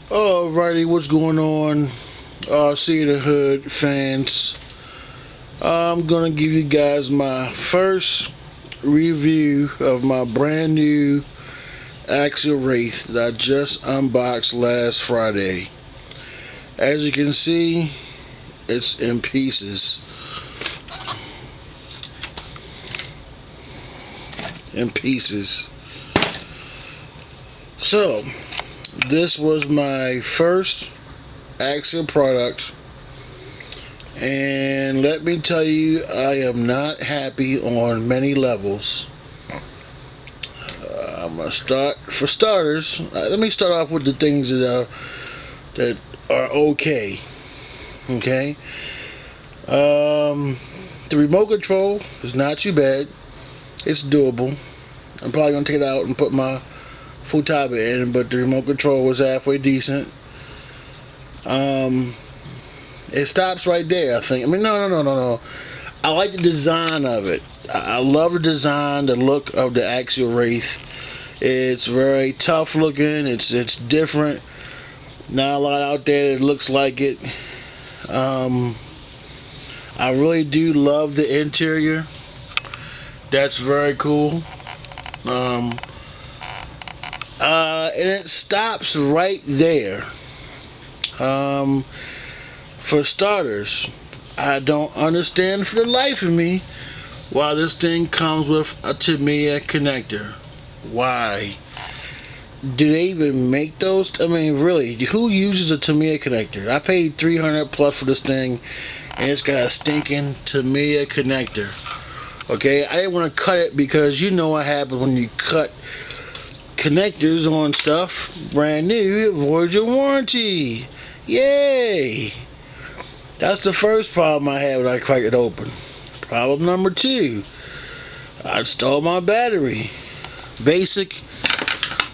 Alrighty, what's going on, See the Hood fans? I'm gonna give you guys my first review of my brand new Axial Wraith that I just unboxed last Friday. As you can see, it's in pieces. So, this was my first Axial product, and let me tell you, I am not happy on many levels. I'm gonna start, for starters, let me start off with the things that are okay. Okay. The remote control is not too bad. It's doable. I'm probably gonna take it out and put my Futaba in, but the remote control was halfway decent. It stops right there, I think. I mean, no. I like the design of it. I love the design, the look of the Axial Wraith. It's very tough looking. It's different. Not a lot out there that looks like it. I really do love the interior. That's very cool. And it stops right there. For starters, I don't understand for the life of me why this thing comes with a Tamiya connector. Why? Do they even make those? I mean, really, who uses a Tamiya connector? I paid $300 plus for this thing, and it's got a stinking Tamiya connector. Okay, I didn't want to cut it because you know what happens when you cut connectors on stuff brand new. You avoid your warranty. Yay! That's the first problem I had when I cracked it open. Problem number two, I stole my battery. Basic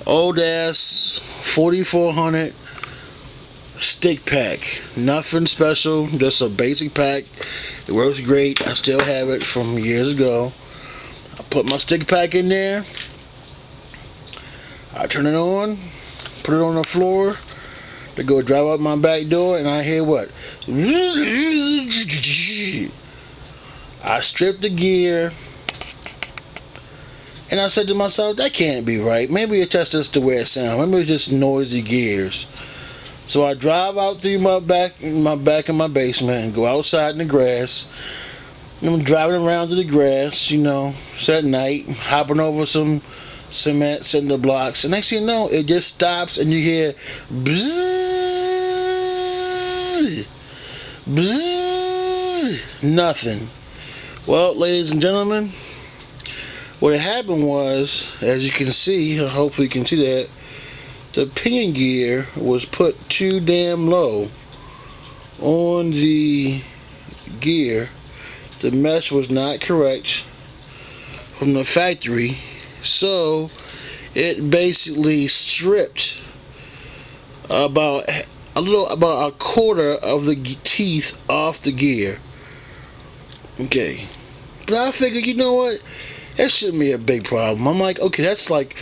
old ass 4400 stick pack. Nothing special, just a basic pack. It works great. I still have it from years ago. I put my stick pack in there. I turn it on, put it on the floor to go drive out my back door, and I hear what? I stripped the gear, and I said to myself, that can't be right. Maybe it's just the way it sounds. Maybe it's just noisy gears. So I drive out through my back in my basement and go outside in the grass. And I'm driving around to the grass, you know, it's at night, hopping over some cement, cinder blocks, and next thing you know, it just stops, and you hear bzzz, bzzz, nothing. Well, ladies and gentlemen, what happened was, as you can see, hopefully you can see that, the pinion gear was put too damn low on the gear. The mesh was not correct from the factory, so it basically stripped about a quarter of the teeth off the gear. Okay, but I figured, you know what, that shouldn't be a big problem. I'm like, okay, that's like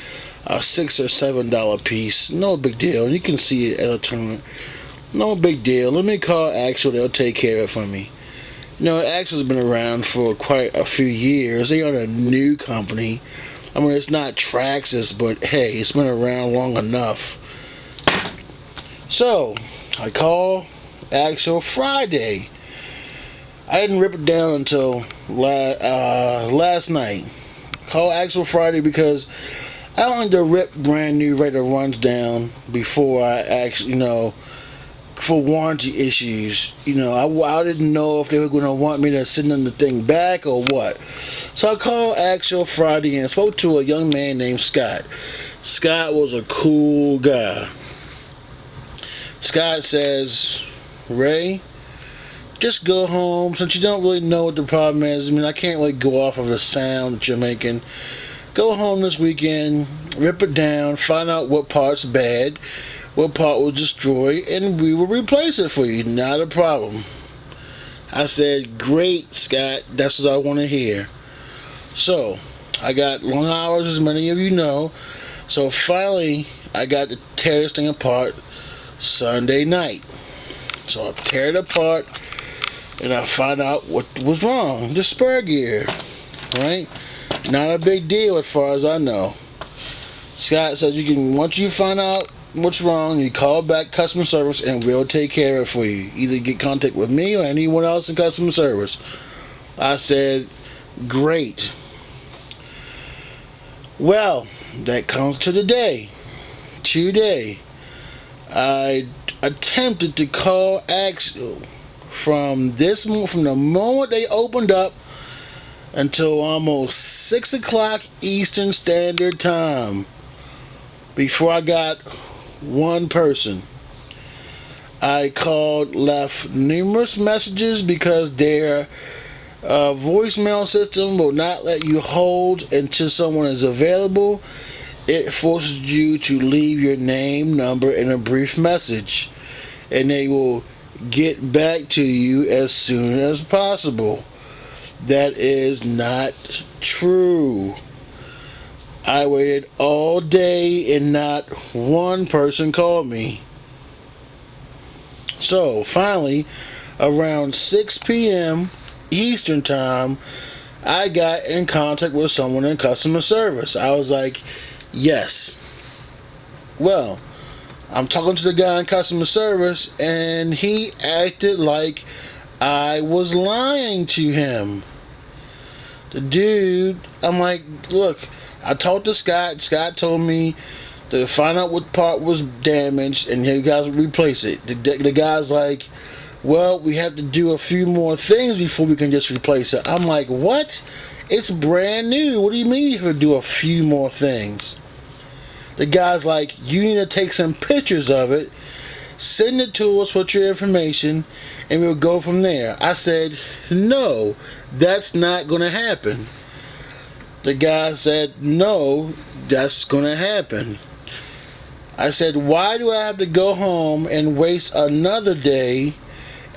a $6 or $7 piece, no big deal. You can see it at a tournament, no big deal. Let me call Axial, they'll take care of it for me. You know, Axial's been around for quite a few years. They are a new company. I mean, it's not Traxxas, but hey, it's been around long enough. So, I call Axial Friday. I didn't rip it down until last night. Call Axial Friday because I don't like to rip brand new regular runs down before I actually, you know, for warranty issues. You know, I didn't know if they were going to want me to send them the thing back or what. So I called Axial Friday and spoke to a young man named Scott. Scott was a cool guy. Scott says, Ray, just go home, since you don't really know what the problem is. I mean, I can't really go off of the sound that you're making. Go home this weekend, rip it down, find out what part's bad, what part was destroyed, and we will replace it for you. Not a problem. I said, great, Scott, that's what I want to hear. So, I got long hours, as many of you know. So finally, I got to tear this thing apart, Sunday night. So I tear it apart and I find out what was wrong. The spur gear, right? Not a big deal as far as I know. Scott said you can, once you find out what's wrong, you call back customer service and we'll take care of it for you. Either get contact with me or anyone else in customer service. I said, great. Well, that comes to the day. Today, I attempted to call Axial from the moment they opened up until almost 6 o'clock Eastern Standard Time before I got one person. I called, left numerous messages because their voicemail system will not let you hold until someone is available. It forces you to leave your name, number, and a brief message, and they will get back to you as soon as possible. That is not true. I waited all day and not one person called me. So finally, around 6 p.m. Eastern Time, I got in contact with someone in customer service. I was like, yes. Well, I'm talking to the guy in customer service and he acted like I was lying to him. The dude, I'm like, look, I talked to Scott. Scott told me to find out what part was damaged and you guys would replace it. The guy's like, well, we have to do a few more things before we can just replace it. I'm like, what? It's brand new. What do you mean you have to do a few more things? The guy's like, you need to take some pictures of it, send it to us with your information, and we'll go from there. I said, no, that's not going to happen. The guy said, no, that's going to happen. I said, why do I have to go home and waste another day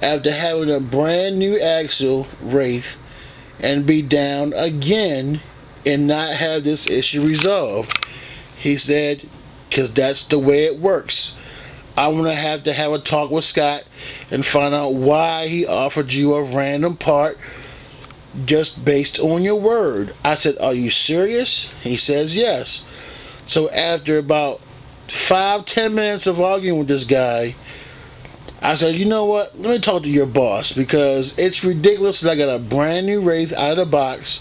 after having a brand new Axial Wraith and be down again and not have this issue resolved? He said, because that's the way it works. I want to have a talk with Scott and find out why he offered you a random part just based on your word. I said, are you serious? He says yes. So after about 5-10 minutes of arguing with this guy, I said, you know what, let me talk to your boss, because it's ridiculous that I got a brand new Wraith out of the box.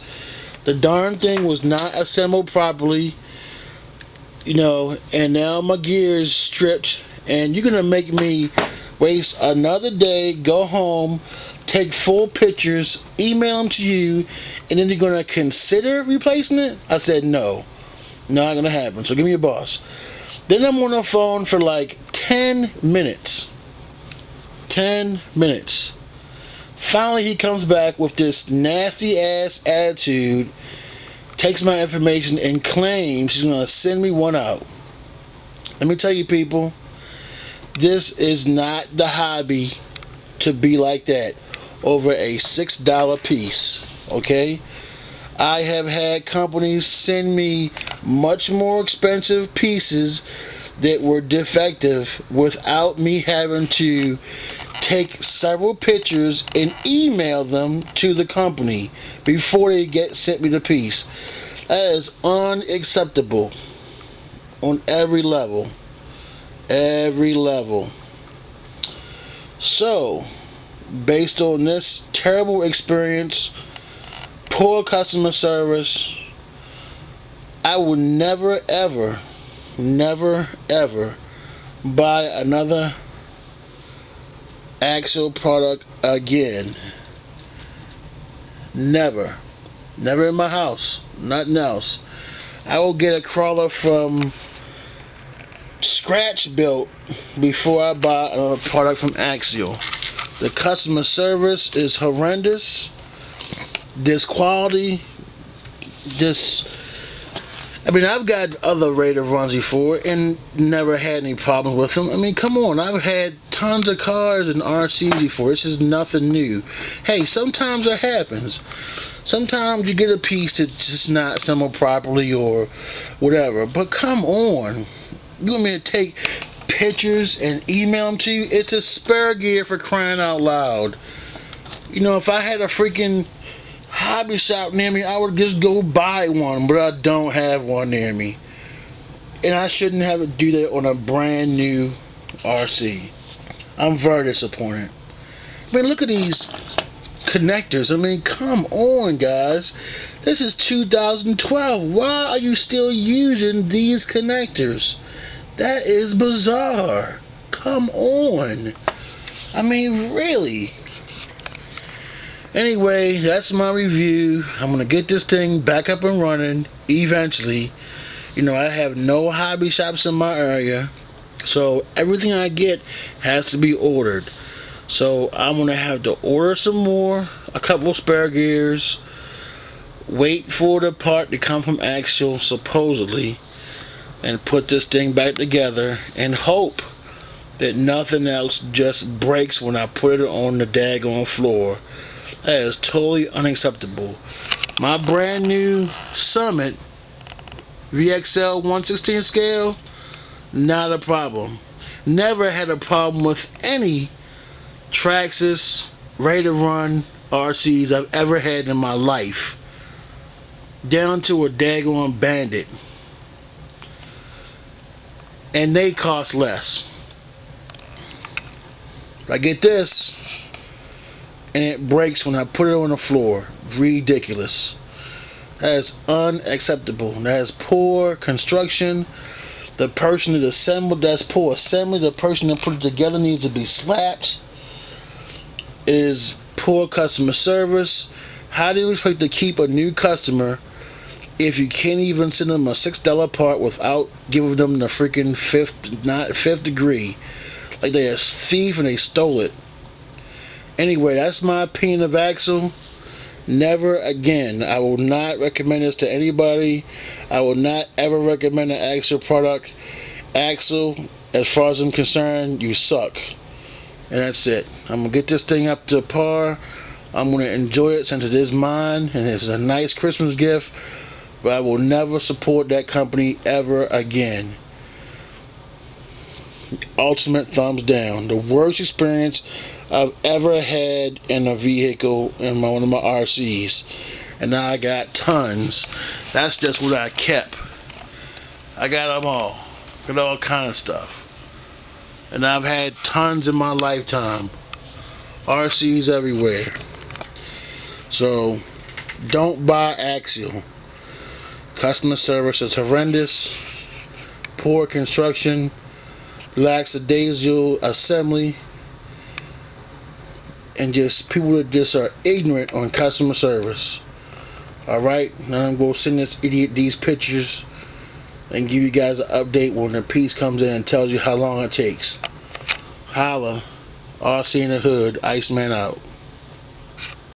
The darn thing was not assembled properly, you know, and now my gear is stripped, and you're gonna make me waste another day, go home, take full pictures, email them to you, and then you're gonna consider replacing it? I said, no, not gonna happen. So give me your boss. Then I'm on the phone for like 10 minutes. 10 minutes. Finally, he comes back with this nasty ass attitude, takes my information, and claims he's gonna send me one out. Let me tell you, people, this is not the hobby to be like that over a $6 piece. Okay, I have had companies send me much more expensive pieces that were defective without me having to take several pictures and email them to the company before they sent me the piece. That is unacceptable on every level. Every level. So, based on this terrible experience, poor customer service, I will never ever buy another Axial product again. Never in my house, nothing else. I will get a crawler from scratch built before I buy another product from Axial. The customer service is horrendous. This quality, I mean, I've got other Raider runs before and never had any problems with them. I mean, come on, I've had tons of cars and RCs before. This is nothing new. Hey, sometimes it happens. Sometimes you get a piece that's just not assembled properly or whatever. But come on, you want me to take pictures and email them to you. It's a spare gear, for crying out loud. You know, if I had a freaking hobby shop near me, I would just go buy one, but I don't have one near me. And I shouldn't have to do that on a brand new RC. I'm very disappointed. I mean, look at these connectors. I mean, come on, guys. This is 2012. Why are you still using these connectors? That is bizarre. Come on. I mean, really. Anyway, that's my review. I'm going to get this thing back up and running eventually. You know, I have no hobby shops in my area, so everything I get has to be ordered. So I'm going to have to order some more, a couple spare gears, wait for the part to come from Axial, supposedly, and put this thing back together and hope that nothing else just breaks when I put it on the daggone floor. That is totally unacceptable. My brand new Summit VXL 1/16 scale, not a problem. Never had a problem with any Traxxas ready to run RCs I've ever had in my life, down to a daggone Bandit, and they cost less. I get this and it breaks when I put it on the floor. Ridiculous. That is unacceptable. That is poor construction. The person that assembled, that's poor assembly. The person that put it together needs to be slapped. It is poor customer service. How do you expect to keep a new customer if you can't even send them a $6 part without giving them the freaking fifth degree? Like they're a thief and they stole it. Anyway, that's my opinion of Axial. Never again. I will not recommend this to anybody. I will not ever recommend an Axial product. Axial, as far as I'm concerned, you suck. And that's it. I'm going to get this thing up to par. I'm going to enjoy it since it is mine and it's a nice Christmas gift. But I will never support that company ever again. Ultimate thumbs down. The worst experience I've ever had in a vehicle in one of my RCs, and now I got tons. That's just what I kept. I got them all. Got all kind of stuff, and I've had tons in my lifetime. RCs everywhere. So don't buy Axial. Customer service is horrendous. Poor construction. Lackadaisical assembly, and just people that just are ignorant on customer service. Alright, now I'm going to send this idiot these pictures and give you guys an update when the piece comes in and tells you how long it takes. Holla. RC in the hood, Iceman out.